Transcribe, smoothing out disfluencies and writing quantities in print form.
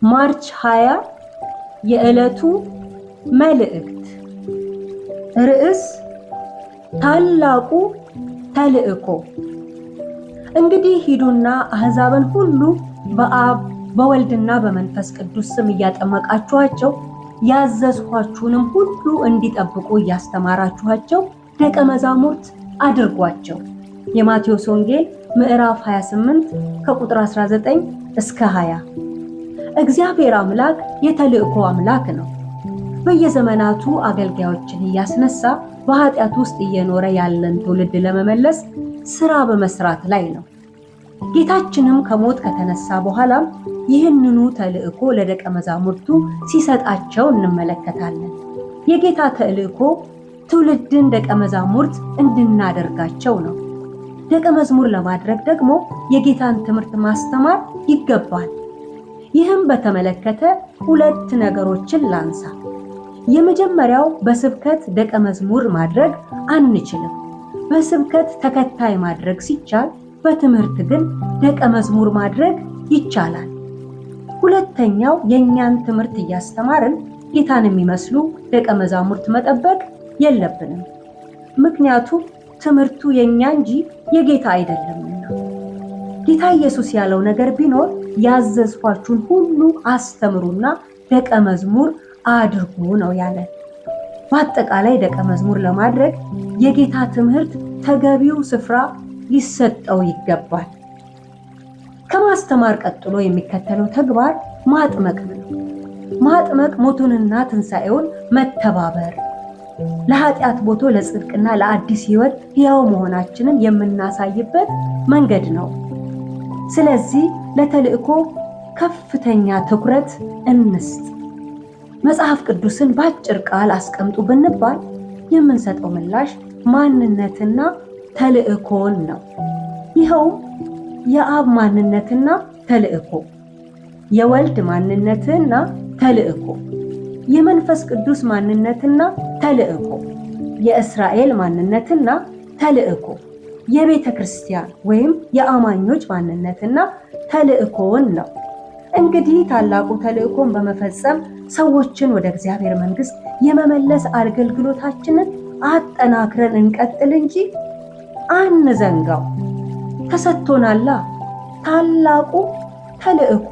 ማርች 20 የዕለቱ መልእክት ርዕስ ታላቁ ተልእኮ። እንግዲህ ሂዱና አሕዛብን ሁሉ በአብ በወልድና በመንፈስ ቅዱስ ስም እያጠመቃችኋቸው ያዘዝኋችሁንም ሁሉ እንዲጠብቁ እያስተማራችኋቸው ደቀ መዛሙርት አድርጓቸው። የማቴዎስ ወንጌል ምዕራፍ 28 ከቁጥር 19 እስከ 20። እግዚአብሔር አምላክ የተልእኮ አምላክ ነው። በየዘመናቱ አገልጋዮችን እያስነሳ በኃጢአት ውስጥ እየኖረ ያለን ትውልድ ለመመለስ ስራ በመስራት ላይ ነው። ጌታችንም ከሞት ከተነሳ በኋላም ይህንኑ ተልእኮ ለደቀ መዛሙርቱ ሲሰጣቸው እንመለከታለን። የጌታ ተልእኮ ትውልድን ደቀ መዛሙርት እንድናደርጋቸው ነው። ደቀ መዝሙር ለማድረግ ደግሞ የጌታን ትምህርት ማስተማር ይገባል። ይህም በተመለከተ ሁለት ነገሮችን ላንሳ። የመጀመሪያው በስብከት ደቀ መዝሙር ማድረግ አንችልም። በስብከት ተከታይ ማድረግ ሲቻል፣ በትምህርት ግን ደቀ መዝሙር ማድረግ ይቻላል። ሁለተኛው የእኛን ትምህርት እያስተማርን ጌታን የሚመስሉ ደቀ መዛሙርት መጠበቅ የለብንም። ምክንያቱም ትምህርቱ የኛ እንጂ የጌታ አይደለምና። ጌታ ኢየሱስ ያለው ነገር ቢኖር ያዘዝኳችሁን ሁሉ አስተምሩና ደቀ መዝሙር አድርጉ ነው ያለ። በአጠቃላይ ደቀ መዝሙር ለማድረግ የጌታ ትምህርት ተገቢው ስፍራ ሊሰጠው ይገባል። ከማስተማር ቀጥሎ የሚከተለው ተግባር ማጥመቅ ነው። ማጥመቅ ሞቱንና ትንሣኤውን መተባበር፣ ለኃጢአት ሞቶ ለጽድቅና ለአዲስ ሕይወት ሕያው መሆናችንን የምናሳይበት መንገድ ነው። ስለዚህ ለተልእኮ ከፍተኛ ትኩረት እንስጥ። መጽሐፍ ቅዱስን በአጭር ቃል አስቀምጡ ብንባል የምንሰጠው ምላሽ ማንነትና ተልእኮን ነው። ይኸውም የአብ ማንነትና ተልእኮ፣ የወልድ ማንነትና ተልእኮ፣ የመንፈስ ቅዱስ ማንነትና ተልእኮ፣ የእስራኤል ማንነትና ተልእኮ፣ የቤተ ክርስቲያን ወይም የአማኞች ማንነትና ተልእኮን ነው። እንግዲህ ታላቁ ተልእኮን በመፈጸም ሰዎችን ወደ እግዚአብሔር መንግሥት የመመለስ አገልግሎታችንን አጠናክረን እንቀጥል እንጂ አንዘንጋው። ተሰጥቶናላ ታላቁ ተልእኮ።